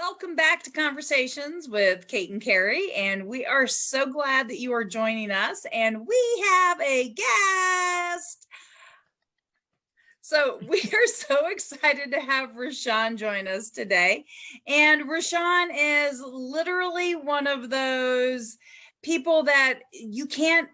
Welcome back to Conversations with Kate and Carrie, and we are so glad that you are joining us, and we have a guest. So we are so excited to have Rashawn join us today, and Rashawn is literally one of those people that you cannot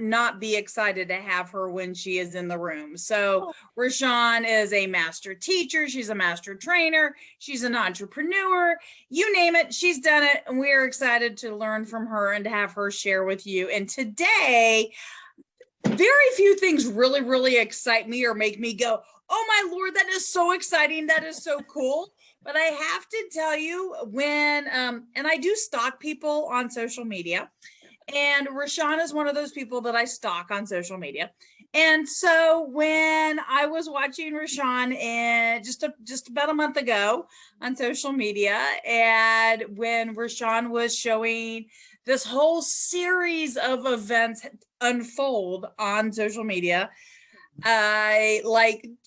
not be excited to have her when she is in the room. So Rashawn is a master teacher. She's a master trainer. She's an entrepreneur. You name it, she's done it. And we're excited to learn from her and to have her share with you. And today, very few things really, really excite me or make me go, oh my Lord, that is so exciting. That is so cool. But I have to tell you when, and I do stalk people on social media. And Rashawn is one of those people that I stalk on social media. And so when I was watching Rashawn just about a month ago on social media, and when Rashawn was showing this whole series of events unfold on social media, I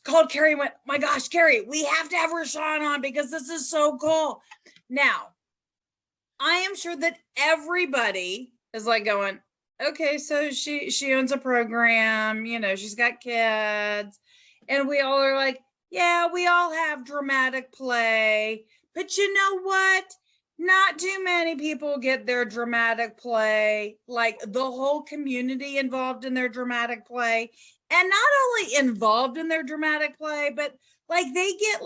called Carrie and went, my gosh, Carrie, we have to have Rashawn on because this is so cool. Now, I am sure that everybody is going, okay, so she owns a program, she's got kids, and we all are like, yeah, we all have dramatic play, but you know what? Not too many people get their dramatic play, like the whole community involved in their dramatic play, and not only involved in their dramatic play, but they get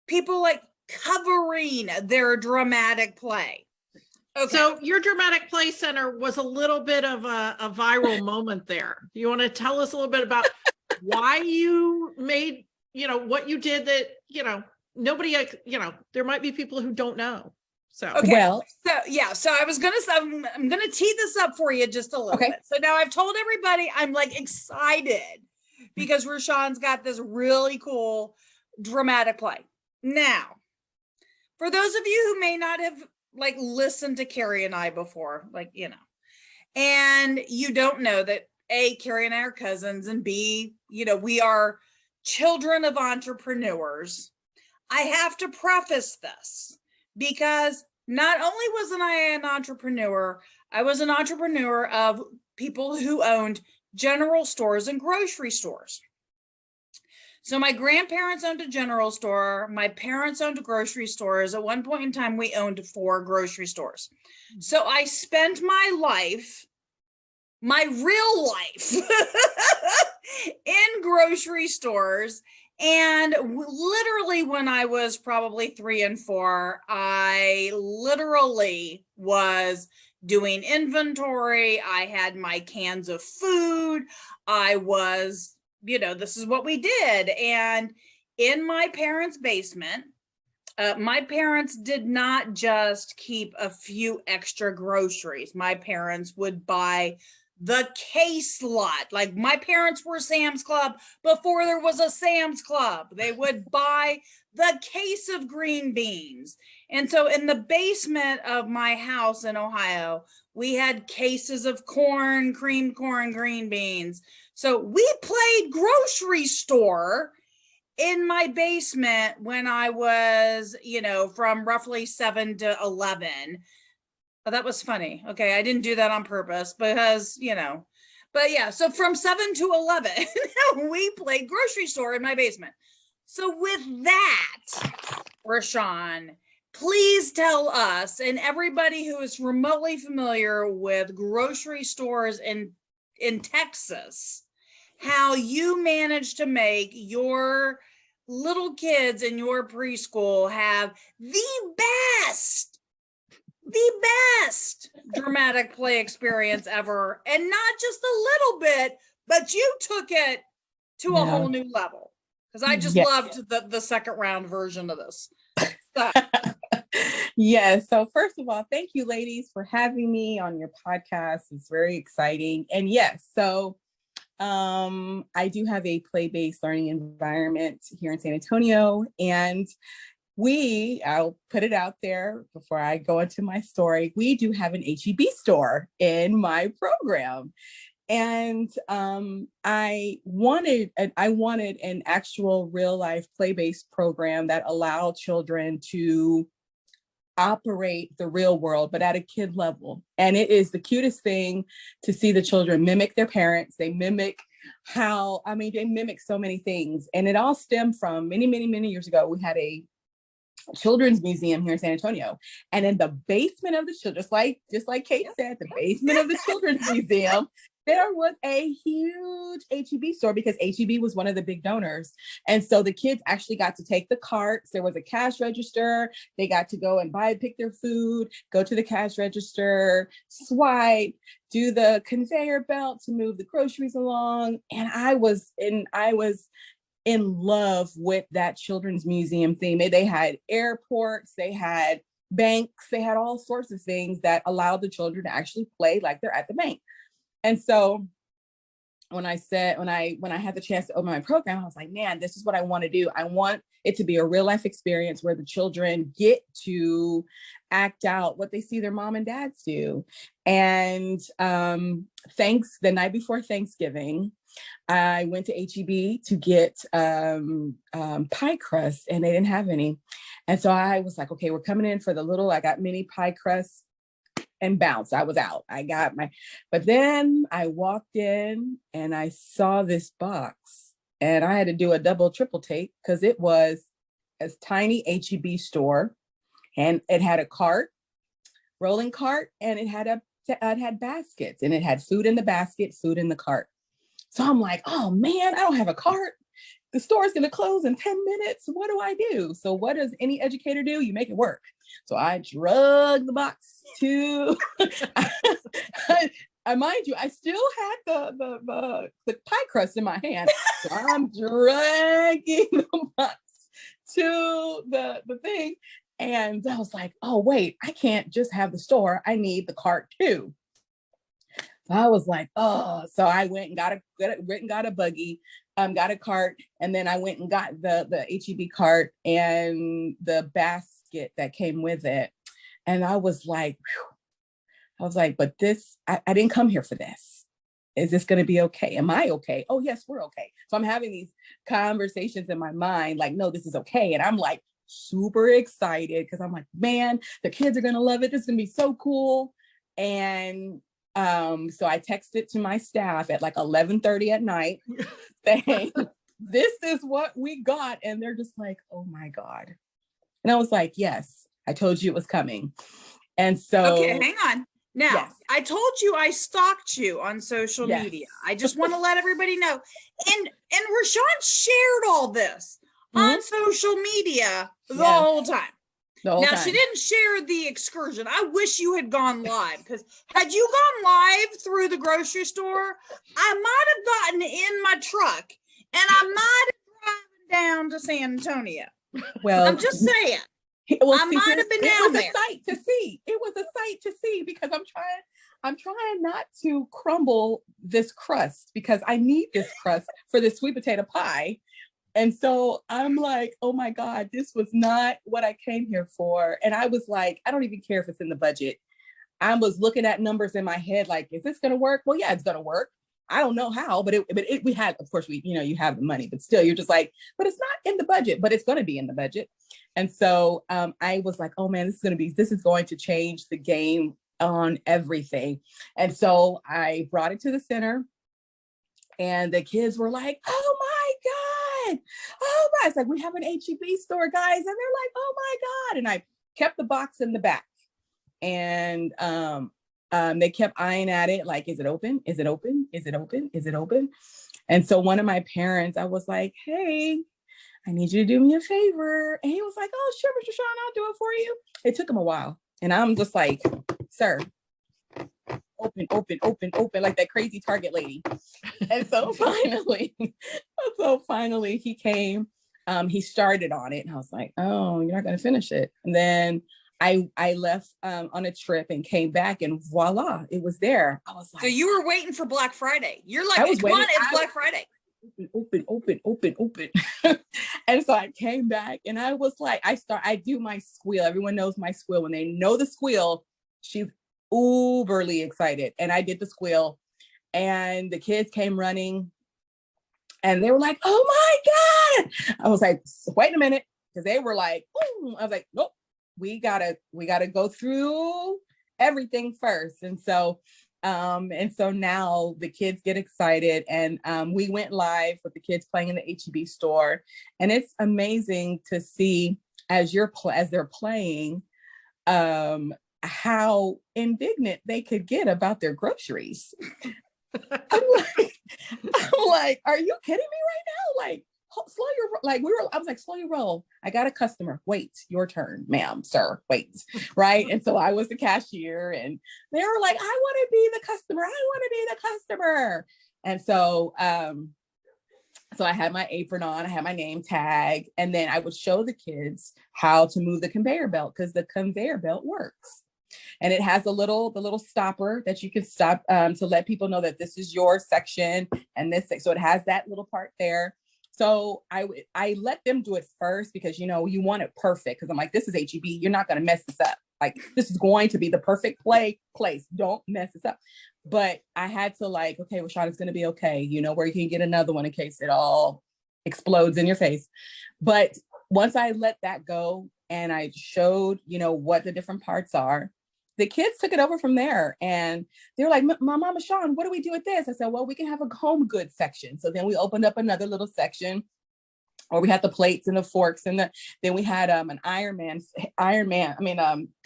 people covering their dramatic play. Okay. So your dramatic play center was a little bit of a viral moment there. Do you want to tell us a little bit about why you made, what you did that, nobody, there might be people who don't know. So, okay. So I was going to say, I'm going to tee this up for you just a little bit. So now I've told everybody I'm excited because Rashawn's got this really cool dramatic play. Now, for those of you who may not have listened to Carrie and I before, and you don't know that A, Carrie and I are cousins, and B, we are children of entrepreneurs. I have to preface this because not only wasn't I an entrepreneur, I was an entrepreneur of people who owned general stores and grocery stores. So my grandparents owned a general store. My parents owned grocery stores. At one point in time, we owned 4 grocery stores. So I spent my life, my real life, in grocery stores. And literally when I was probably 3 and 4, I literally was doing inventory. I had my cans of food. I was this is what we did. And in my parents' basement, my parents did not just keep a few extra groceries. My parents would buy the case lot. My parents were Sam's Club before there was a Sam's Club. They would buy the case of green beans. And so in the basement of my house in Ohio, we had cases of corn, creamed corn, green beans. So we played grocery store in my basement when I was, from roughly 7 to 11. Oh, that was funny. Okay, I didn't do that on purpose because, but yeah, so from 7 to 11, we played grocery store in my basement. So with that, Rashawn, please tell us and everybody who is remotely familiar with grocery stores in Texas, how you managed to make your little kids in your preschool have the best dramatic play experience ever. And not just a little bit, but you took it to a whole new level. Because I just loved the second round version of this. So. Yes. So first of all, thank you ladies for having me on your podcast. It's very exciting. And yes, so I do have a play-based learning environment here in San Antonio, and I'll put it out there before I go into my story. We do have an HEB store in my program. And I wanted an actual real life play-based program that allowed children to operate the real world, but at a kid level. And it is the cutest thing to see the children mimic their parents. They mimic they mimic so many things. And it all stemmed from many, many, many years ago. We had a children's museum here in San Antonio. And in the basement of the children, just like Kate said, the basement of the children's museum, there was a huge HEB store because HEB was one of the big donors. And so the kids actually got to take the carts. There was a cash register. They got to go and pick their food, go to the cash register, swipe, do the conveyor belt to move the groceries along. And I was in love with that children's museum theme. They had airports, they had banks, they had all sorts of things that allowed the children to actually play like they're at the bank. And so when I had the chance to open my program, I was like, man, this is what I want to do. I want it to be a real life experience where the children get to act out what they see their mom and dads do. And the night before Thanksgiving, I went to HEB to get pie crust, and they didn't have any. And so I was like, okay, we're coming in for I got mini pie crust and bounced. I was out. But then I walked in and I saw this box, and I had to do a double, triple take because it was a tiny HEB store, and it had a rolling cart, and it had baskets, and it had food in the basket, food in the cart. So I'm like, oh man, I don't have a cart. The store's going to close in 10 minutes. What do I do? So what does any educator do? You make it work. So I drug the box to, mind you, I still had the pie crust in my hand. So I'm dragging the box to the thing. And I was like, oh, wait, I can't just have the store. I need the cart too. I was like, oh, so I went and got a buggy, got a cart, and then I went and got the HEB cart and the basket that came with it. And I was like, but I didn't come here for this. Is this going to be okay? Am I okay? Oh, yes, we're okay. So I'm having these conversations in my mind, like, no, this is okay. And I'm like super excited because I'm like, man, the kids are going to love it. This is going to be so cool. And so I texted to my staff at like 11:30 at night saying, this is what we got. And they're just like, oh my God. And I was like, yes, I told you it was coming. And so. Okay, hang on. Now, yes. I told you I stalked you on social media. I just want to let everybody know. And Rashawn shared all this on social media the whole time. Now, she didn't share the excursion. I wish you had gone live, because had you gone live through the grocery store, I might have gotten in my truck and I might have driven down to San Antonio. Well, I'm just saying. I might have been down there. It was a sight to see. It was a sight to see because I'm trying not to crumble this crust because I need this crust for the sweet potato pie. And so I'm like, oh my God, this was not what I came here for. And I was like, I don't even care if it's in the budget. I was looking at numbers in my head, like, is this going to work? Well, yeah, it's going to work. I don't know how, but we had, of course, you have the money, but still you're just like, but it's not in the budget, but it's going to be in the budget. And so I was like, oh man, this is going to change the game on everything. And so I brought it to the center and the kids were like, oh my God. Oh my, it's like, we have an HEB store, guys. And they're like, oh my God. And I kept the box in the back and they kept eyeing at it. Like, is it open? Is it open? Is it open? Is it open? And so one of my parents, I was like, hey, I need you to do me a favor. And he was like, oh, sure, Mr. Sean, I'll do it for you. It took him a while. And I'm just like, sir, open, like that crazy Target lady. And so finally he came, he started on it and I was like, oh, you're not going to finish it. And then I left on a trip and came back and voila, it was there. I was like, so you were waiting for Black Friday. You're like, come on, it's Black Friday. Open. And so I came back and I was like, I do my squeal. Everyone knows my squeal. When they know the squeal, she's uberly excited. And I did the squeal And the kids came running and they were like, oh my God. I was like, wait a minute. Because they were like, ooh. I was like, nope, we gotta go through everything first. And so now the kids get excited, and we went live with the kids playing in the HEB store. And it's amazing to see as they're playing, how indignant they could get about their groceries. I'm like, are you kidding me right now? Like, I was like, slow your roll. I got a customer. Wait, your turn, ma'am, sir, wait. Right. And so I was the cashier, and they were like, I want to be the customer. I want to be the customer. And so, so I had my apron on, I had my name tag, and then I would show the kids how to move the conveyor belt, because the conveyor belt works. And it has the little stopper that you can stop to let people know that this is your section and this. So it has that little part there. So I let them do it first, because, you know, you want it perfect. Because I'm like, this is HEB. You're not going to mess this up. Like, this is going to be the perfect place. Don't mess this up. But I had to like, okay, Rashawn, it's going to be okay. You know, where you can get another one in case it all explodes in your face. But once I let that go and I showed, you know, what the different parts are, the kids took it over from there. And they were like, Mama Sean, what do we do with this? I said, well, we can have a home goods section. So then we opened up another little section, or we had the plates and the forks, and then we had an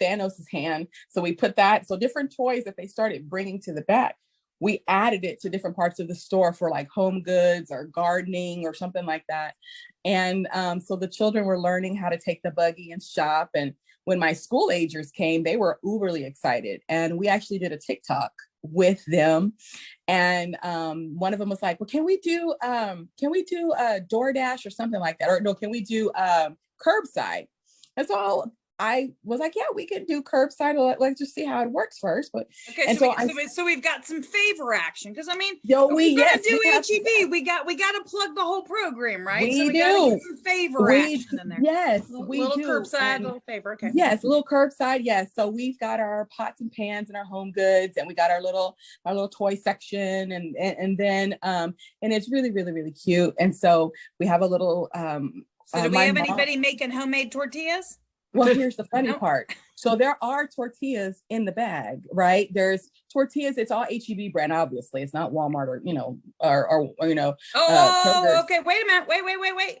Thanos's hand. So we put that. So different toys that they started bringing to the back, we added it to different parts of the store for like home goods or gardening or something like that. And so the children were learning how to take the buggy and shop. And when my school agers came, they were uberly excited. And we actually did a TikTok with them. And one of them was like, well, can we do DoorDash or something like that? Or no, can we do curbside? And so I was like, yeah, we can do curbside. Let's just see how it works first. But okay, so we've got some favor action, because I mean, we gotta do HEB. We got to plug the whole program, right? We so we gotta get some favor action in there. Yes, little curbside, little favor. Okay. Yes, a little curbside. Yes. So we've got our pots and pans and our home goods, and we got our little toy section, and then and it's really, really, really cute. And so we have a little. So do we have anybody making homemade tortillas? Well, here's the funny part. So there are tortillas in the bag, right? There's tortillas. It's all HEB brand, obviously. It's not Walmart or, you know, or you know. Oh, okay. Wait a minute. Wait.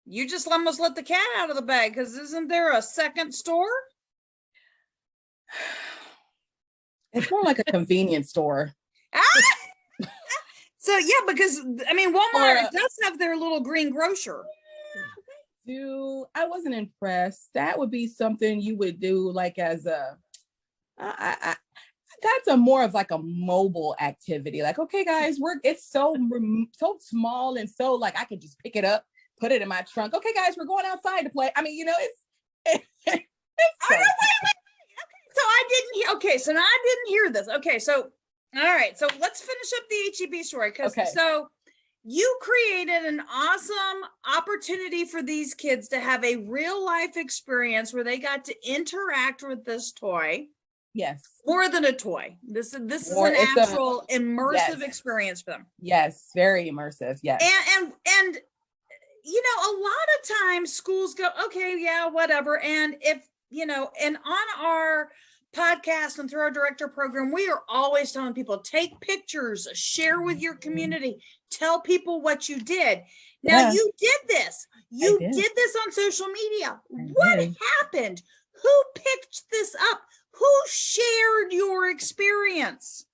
You just almost let the cat out of the bag, because isn't there a second store? It's more like a convenience store. So yeah, because I mean, Walmart does have their little green grocer. I wasn't impressed. That would be something you would do like as a that's a more of like a mobile activity. Like, okay, guys, it's so small, and so like I could just pick it up, put it in my trunk. Okay, guys, we're going outside to play. I mean, you know, it's so okay, so I didn't hear. Okay, so now I didn't hear this. Okay, so all right, so let's finish up the HEB story, because so you created an awesome opportunity for these kids to have a real life experience where they got to interact with this toy. Yes. More than a toy. This is an actual immersive experience for them. Yes, very immersive. Yes. And you know, a lot of times schools go, okay, yeah, whatever. And if, you know, and on our podcast and through our director program, we are always telling people, take pictures, share with your community, tell people what you did. Now you did this. You did this on social media. What happened? Who picked this up? Who shared your experience?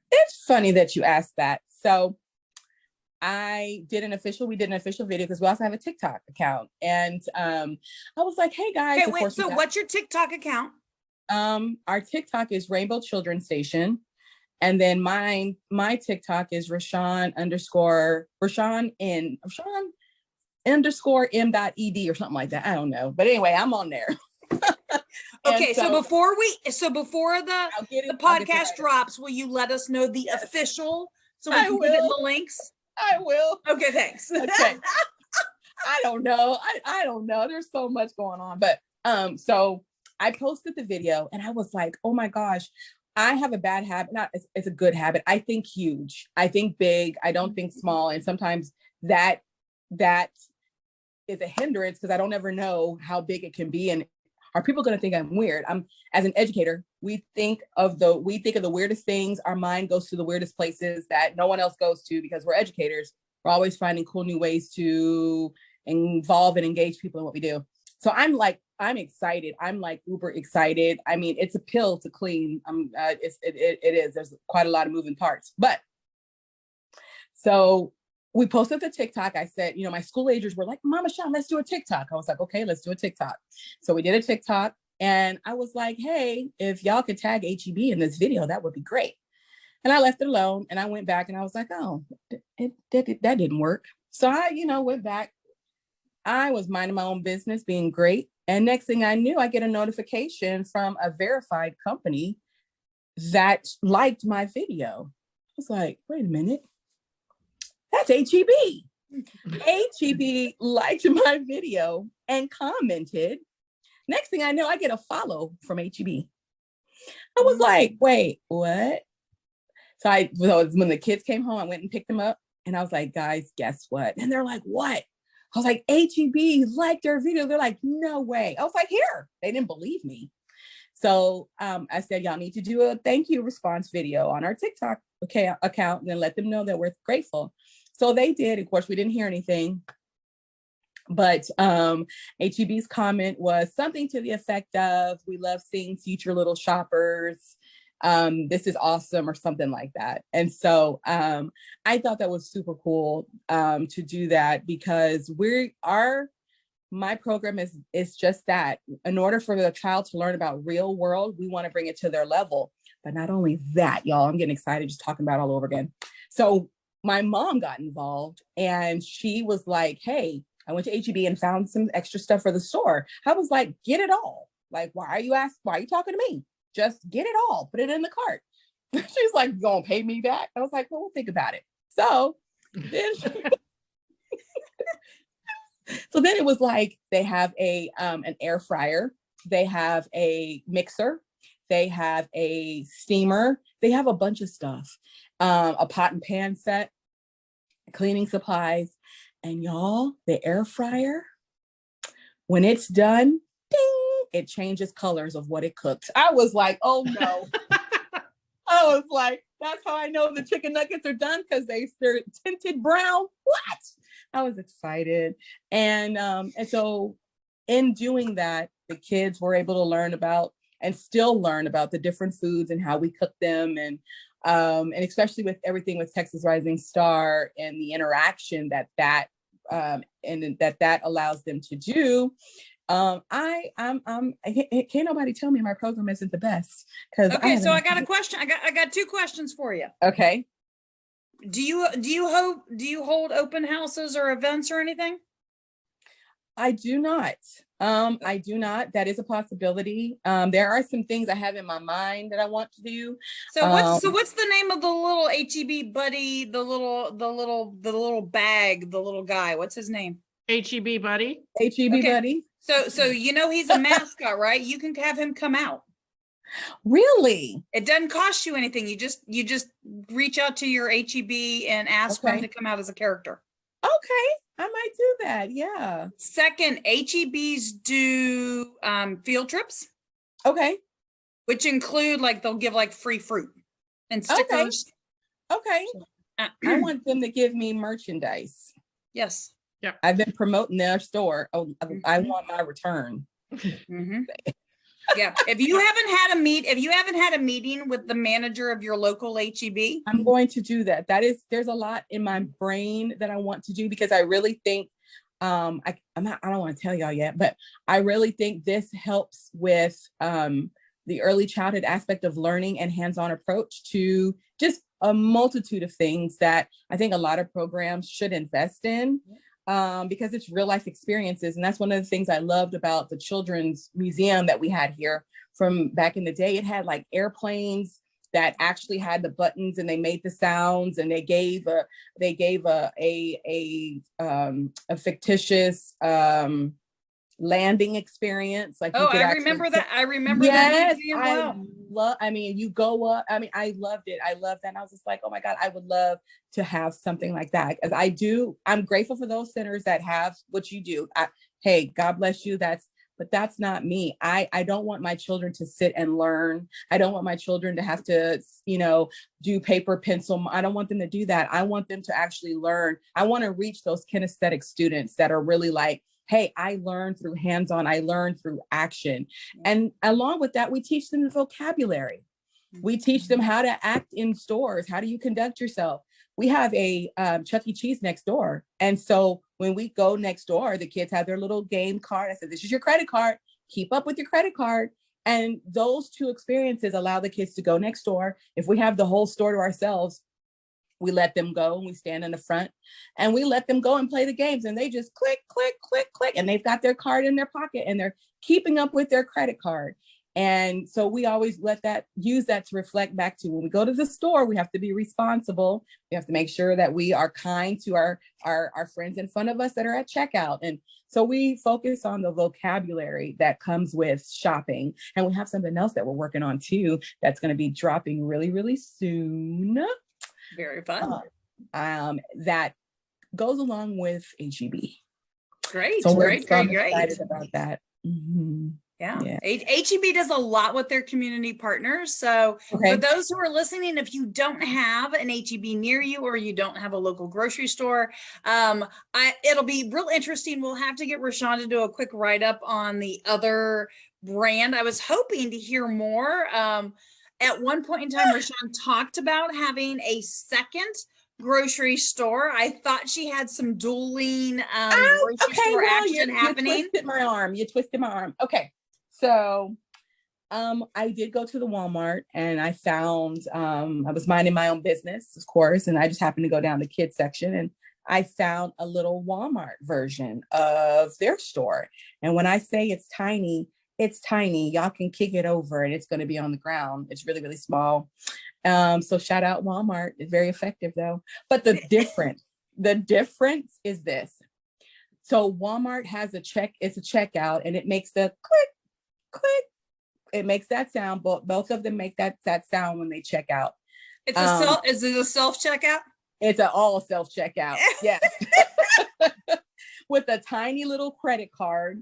It's funny that you asked that. So we did an official video, because we also have a TikTok account. And I was like, hey guys. Okay, wait, so what's your TikTok account? Our TikTok is Rainbow Children's Station. And then my TikTok is Rashawn _M.ed or something like that. I don't know. But anyway, I'm on there. Okay, so before the podcast drops, will you let us know the official, so we can put it in the links? I will. Okay, thanks. Okay. I don't know. I don't know. There's so much going on. But so I posted the video and I was like, oh my gosh, I have a bad habit. Not it's a good habit. I think huge. I think big. I don't think small. And sometimes that is a hindrance because I don't ever know how big it can be. And are people going to think I'm weird? I'm as an educator, we think of the weirdest things. Our mind goes to the weirdest places that no one else goes to because we're educators. We're always finding cool new ways to involve and engage people in what we do. So I'm excited. I'm like uber excited. I mean, it's a pill to clean. It is. There's quite a lot of moving parts, but so we posted the TikTok. I said, my school agers were like, Mama Sean, let's do a TikTok. I was like, okay, let's do a TikTok. So we did a TikTok and I was like, hey, if y'all could tag HEB in this video, that would be great. And I left it alone and I went back and I was like, oh, that didn't work. So I, went back. I was minding my own business, being great. And next thing I knew, I get a notification from a verified company that liked my video. I was like, wait a minute. That's HEB. HEB liked my video and commented. Next thing I know, I get a follow from HEB. I was like, wait, what? So when the kids came home, I went and picked them up and I was like, guys, guess what? And they're like, what? I was like, HEB liked their video. They're like, no way. I was like, here. They didn't believe me. So I said, y'all need to do a thank you response video on our TikTok account and then let them know that we're grateful. So they did. Of course, we didn't hear anything. But HEB's comment was something to the effect of, we love seeing future little shoppers. This is awesome, or something like that. And so I thought that was super cool to do that, because my program is just that. In order for the child to learn about real world, we want to bring it to their level. But not only that, y'all, I'm getting excited just talking about it all over again. So my mom got involved and she was like, hey, I went to HEB and found some extra stuff for the store. I was like, get it all. Like, why are you talking to me? Just get it all, put it in the cart. She's like, you gonna pay me back? I was like, well, we'll think about it. So then, it was like, they have an air fryer, they have a mixer, they have a steamer, they have a bunch of stuff, a pot and pan set, cleaning supplies, and y'all, the air fryer, when it's done, ding, it changes colors of what it cooks. I was like, oh no. I was like, that's how I know the chicken nuggets are done, because they're tinted brown. What? I was excited. And so in doing that, the kids were able to learn about and still learn about the different foods and how we cook them. And especially with everything with Texas Rising Star and the interaction that allows them to do. Can't nobody tell me my program isn't the best. Okay, so I got a question. I got two questions for you. Okay. Do you hold open houses or events or anything? I do not. I do not. That is a possibility. There are some things I have in my mind that I want to do. So what's the name of the little HEB buddy, the little bag, the little guy? What's his name? HEB buddy. HEB buddy. So he's a mascot, right? You can have him come out. Really? It doesn't cost you anything. You just reach out to your HEB and ask for him to come out as a character. Okay, I might do that. Yeah. Second, HEBs do field trips. Okay. Which include, like, they'll give like free fruit and stickers. Okay. I want them to give me merchandise. Yes. Yeah. I've been promoting their store. Oh, I want my return. Mm-hmm. Yeah. If you haven't had a meeting with the manager of your local HEB, I'm going to do that. There's a lot in my brain that I want to do, because I really think I don't want to tell y'all yet, but I really think this helps with the early childhood aspect of learning and hands-on approach to just a multitude of things that I think a lot of programs should invest in. Because it's real life experiences. And that's one of the things I loved about the children's museum that we had here from back in the day. It had like airplanes that actually had the buttons and they made the sounds, and they gave a fictitious landing experience. Like you Oh, could I actually remember that. I remember that yes, movie as I well. love, I mean, you go up, I mean, I loved it. I loved that. And I was just like, oh my God, I would love to have something like that. Because I'm grateful for those centers that have what you do. Hey, God bless you. But that's not me. I don't want my children to sit and learn. I don't want my children to have to, do paper pencil. I don't want them to do that. I want them to actually learn. I want to reach those kinesthetic students that are really like, hey, I learned through hands-on, I learned through action. And along with that, we teach them the vocabulary. We teach them how to act in stores. How do you conduct yourself? We have a Chuck E. Cheese next door. And so when we go next door, the kids have their little game card. I said, this is your credit card. Keep up with your credit card. And those two experiences allow the kids to go next door. If we have the whole store to ourselves, we let them go and we stand in the front and we let them go and play the games, and they just click, click, click, click. And they've got their card in their pocket and they're keeping up with their credit card. And so we always use that to reflect back to when we go to the store, we have to be responsible. We have to make sure that we are kind to our friends in front of us that are at checkout. And so we focus on the vocabulary that comes with shopping. And we have something else that we're working on too, that's going to be dropping really, really soon. Very fun. That goes along with HEB. Great, so great. Excited about that. Mm-hmm. Yeah. HEB does a lot with their community partners. So for those who are listening, if you don't have an HEB near you or you don't have a local grocery store, it'll be real interesting. We'll have to get Rashawn to do a quick write-up on the other brand. I was hoping to hear more. At one point in time, Rashawn talked about having a second grocery store. I thought she had some dueling grocery store action happening. You twisted my arm. Okay. So I did go to the Walmart and I found, I was minding my own business, of course, and I just happened to go down the kids section and I found a little Walmart version of their store. And when I say it's tiny, y'all can kick it over and it's going to be on the ground. It's really, really small. So shout out Walmart. It's very effective though. But the difference is this. So Walmart has it's a checkout and it makes the click, click. It makes that sound, but both of them make that sound when they check out. Is it a self checkout? It's an all self checkout. Yes. With a tiny little credit card.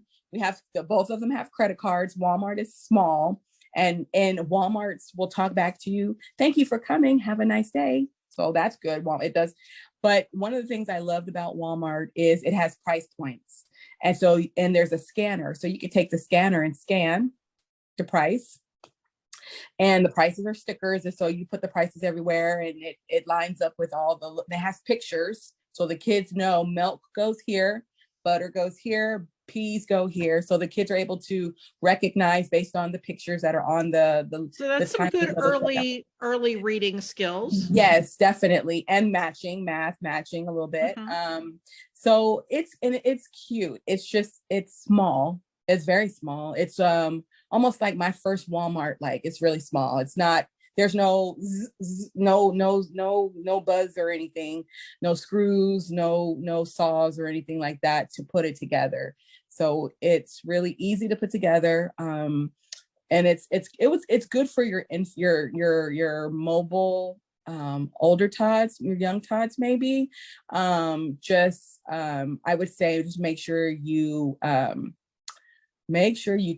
Both of them have credit cards. Walmart is small, and Walmart's will talk back to you. Thank you for coming. Have a nice day. So that's good. Well, it does. But one of the things I loved about Walmart is it has price points. And there's a scanner. So you can take the scanner and scan the price. And the prices are stickers. And so you put the prices everywhere and it lines up with it has pictures. So the kids know milk goes here, butter goes here, peas go here. So the kids are able to recognize based on the pictures that are on the so that's some good early reading skills. Yes, definitely. And math matching a little bit. Mm-hmm. So it's cute. It's small. It's very small. It's almost like my first Walmart. Like it's really small. It's not, there's no buzz or anything, no screws, no saws or anything like that to put it together. So it's really easy to put together. And it's good for your mobile older tots, your young tots maybe. I would say just make sure you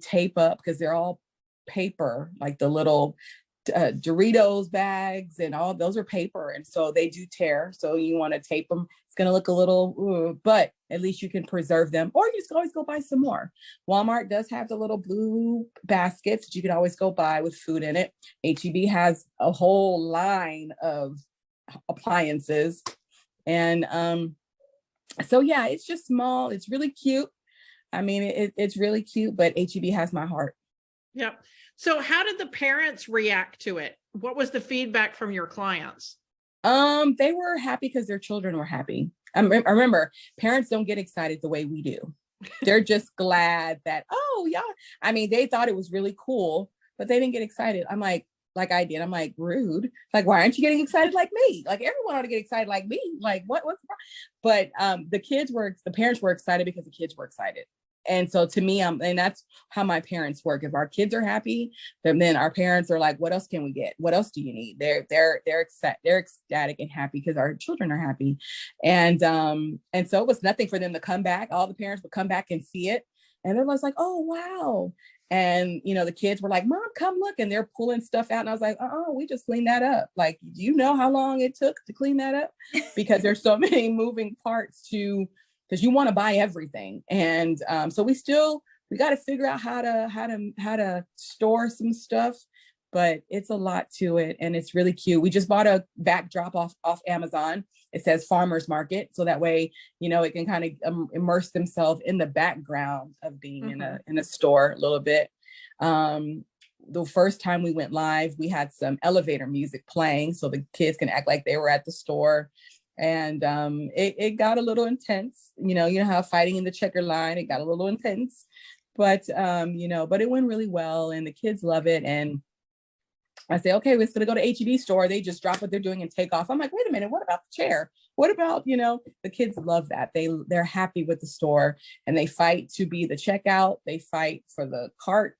tape up, because they're all paper, like the little Doritos bags and all those are paper, and so they do tear, so you want to tape them. It's going to look a little but at least you can preserve them, or you just always go buy some more. Walmart does have the little blue baskets that you can always go buy with food in it. HEB has a whole line of appliances, and so yeah, it's just small. It's really cute. I mean, it's really cute, but HEB has my heart. Yep. So how did the parents react to it? What was the feedback from your clients? They were happy because their children were happy. I remember parents don't get excited the way we do. They're just glad that, oh yeah. I mean, they thought it was really cool, but they didn't get excited. I'm like I did. I'm like, rude. Like, why aren't you getting excited like me? Like everyone ought to get excited like me. Like what's the problem? But the parents were excited because the kids were excited. And so to me, and that's how my parents work. If our kids are happy, then our parents are like, what else can we get? What else do you need? They're ecstatic and happy because our children are happy. And so it was nothing for them to come back. All the parents would come back and see it. And everyone's like, oh, wow. And, the kids were like, Mom, come look. And they're pulling stuff out. And I was like, oh, we just cleaned that up. Like, do you know how long it took to clean that up? Because there's so many moving parts because you want to buy everything. And so we got to figure out how to store some stuff, but it's a lot to it. And it's really cute. We just bought a backdrop off Amazon. It says farmer's market. So that way, it can kind of immerse themselves in the background of being in a store a little bit. The first time we went live, we had some elevator music playing so the kids can act like they were at the store. And it got a little intense, you know how fighting in the checker line, it got a little intense, but but it went really well and the kids love it. And I say, okay, we're going to go to H-E-B store. They just drop what they're doing and take off. I'm like, wait a minute, what about the chair? What about, the kids love that. They're happy with the store and they fight to be the checkout. They fight for the cart.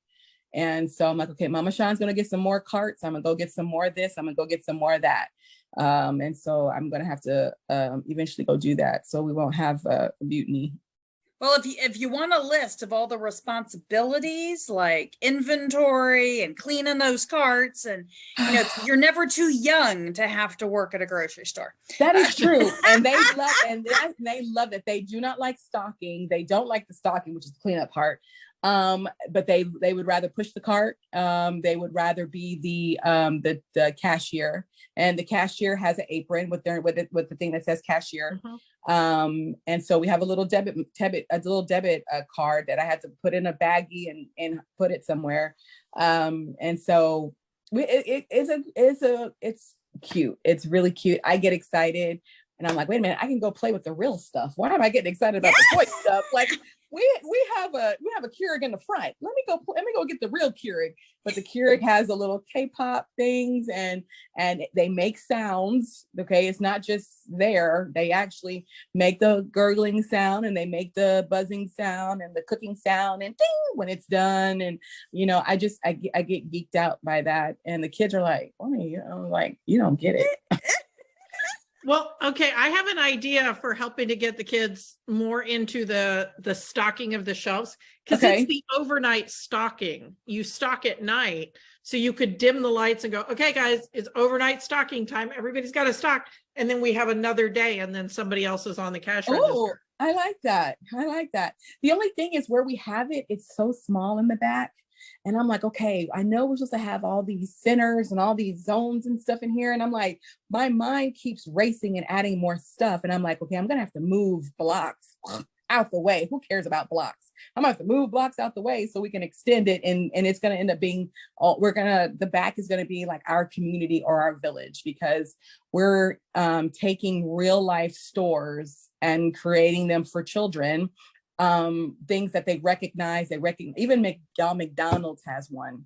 And so I'm like, okay, Mama Sean's going to get some more carts. I'm going to go get some more of this. I'm going to go get some more of that. And so I'm going to have to eventually go do that. So we won't have a mutiny. Well, if you want a list of all the responsibilities like inventory and cleaning those carts and, you're never too young to have to work at a grocery store. That is true. And they love it. They do not like stocking. They don't like the stocking, which is the cleanup part. But they would rather push the cart. They would rather be the cashier, and the cashier has an apron with the thing that says cashier. And so we have a little debit card that I had to put in a baggie and put it somewhere. And so it's cute. It's really cute. I get excited and I'm like, wait a minute, I can go play with the real stuff. Why am I getting excited about the toy stuff? Like we have a Keurig in the front. Let me go get the real Keurig. But the Keurig has a little K-pop things and they make sounds. Okay, it's not just there. They actually make the gurgling sound and they make the buzzing sound and the cooking sound and ding when it's done. And I get geeked out by that. And the kids are like, oh, like you don't get it. Well, okay, I have an idea for helping to get the kids more into the stocking of the shelves, because it's the overnight stocking. You stock at night, so you could dim the lights and go, okay, guys, it's overnight stocking time. Everybody's got to stock. And then we have another day and then somebody else is on the cash register. I like that. The only thing is where we have it, it's so small in the back. And I'm like, okay, I know we're supposed to have all these centers and all these zones and stuff in here. And I'm like, my mind keeps racing and adding more stuff. And I'm like, okay, I'm going to have to move blocks out the way. Who cares about blocks? I'm going to have to move blocks out the way so we can extend it. And it's going to end up being, the back is going to be like our community or our village, because we're taking real life stores and creating them for children. Things that they recognize, even McDonald's has one.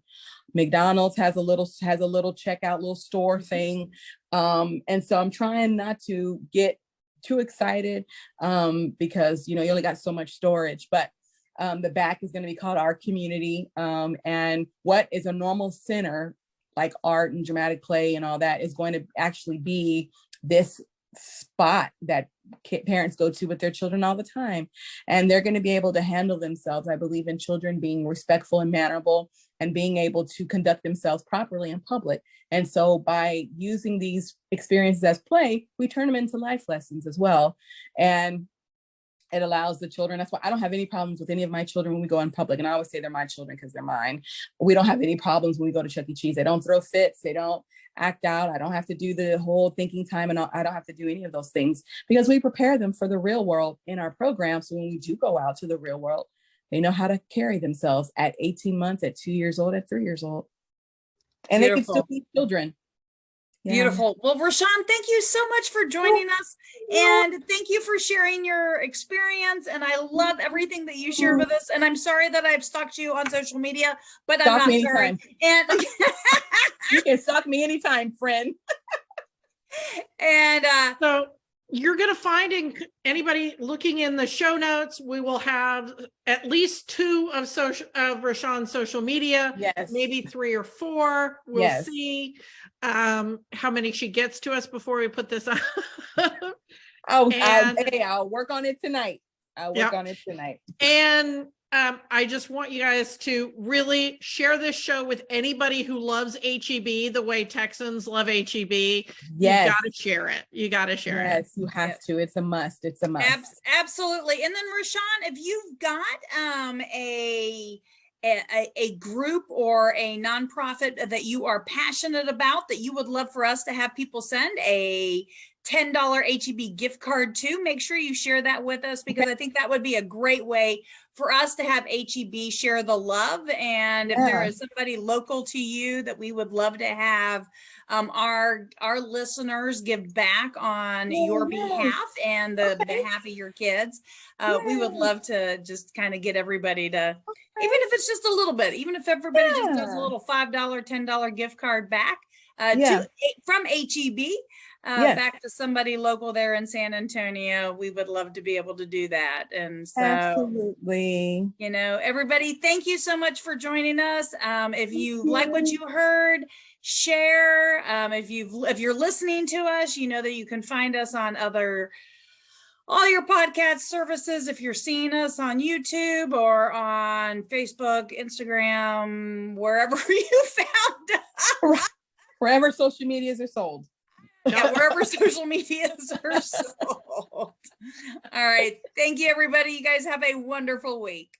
McDonald's has a little checkout, little store thing. And so I'm trying not to get too excited because you only got so much storage, but the back is going to be called our community. And what is a normal center like art and dramatic play and all that is going to actually be this spot that parents go to with their children all the time, and they're going to be able to handle themselves. I believe in children being respectful and mannerable and being able to conduct themselves properly in public. And so by using these experiences as play, we turn them into life lessons as well. And it allows the children. That's why I don't have any problems with any of my children when we go in public. And I always say they're my children because they're mine. We don't have any problems when we go to Chuck E. Cheese. They don't throw fits. They don't act out. I don't have to do the whole thinking time, and I don't have to do any of those things because we prepare them for the real world in our program. So when we do go out to the real world, they know how to carry themselves at 18 months, at 2 years old, at 3 years old. And Beautiful. They can still be children. Yeah. Beautiful. Well, Rashawn, thank you so much for joining us. And thank you for sharing your experience. And I love everything that you shared with us. And I'm sorry that I've stalked you on social media, but I'm not sorry. And you can stalk me anytime, friend. And so you're going to find anybody looking in the show notes, we will have at least 2 of Rashawn's social media, Yes. maybe 3 or 4. We'll Yes. see how many she gets to us before we put this on. I'll work on it tonight. And I just want you guys to really share this show with anybody who loves HEB the way Texans love HEB. Yes. You got to share it. You You have to. It's a must. Absolutely. And then Rashawn, if you've got a group or a nonprofit that you are passionate about that you would love for us to have people send a $10 HEB gift card to, make sure you share that with us, because I think that would be a great way for us to have HEB share the love. And if there is somebody local to you that we would love to have our listeners give back on your behalf and the behalf of your kids, we would love to just kind of get everybody to, even if it's just a little bit, even if everybody just does a little $5, $10 gift card back from HEB. Back to somebody local there in San Antonio, we would love to be able to do that. And so absolutely, everybody, thank you so much for joining us. If you like what you heard, share. If you're listening to us, you know that you can find us on all your podcast services. If you're seeing us on YouTube or on Facebook, Instagram, wherever you found us. Wherever social medias are sold. Yeah, wherever social medias are sold. All right. Thank you, everybody. You guys have a wonderful week.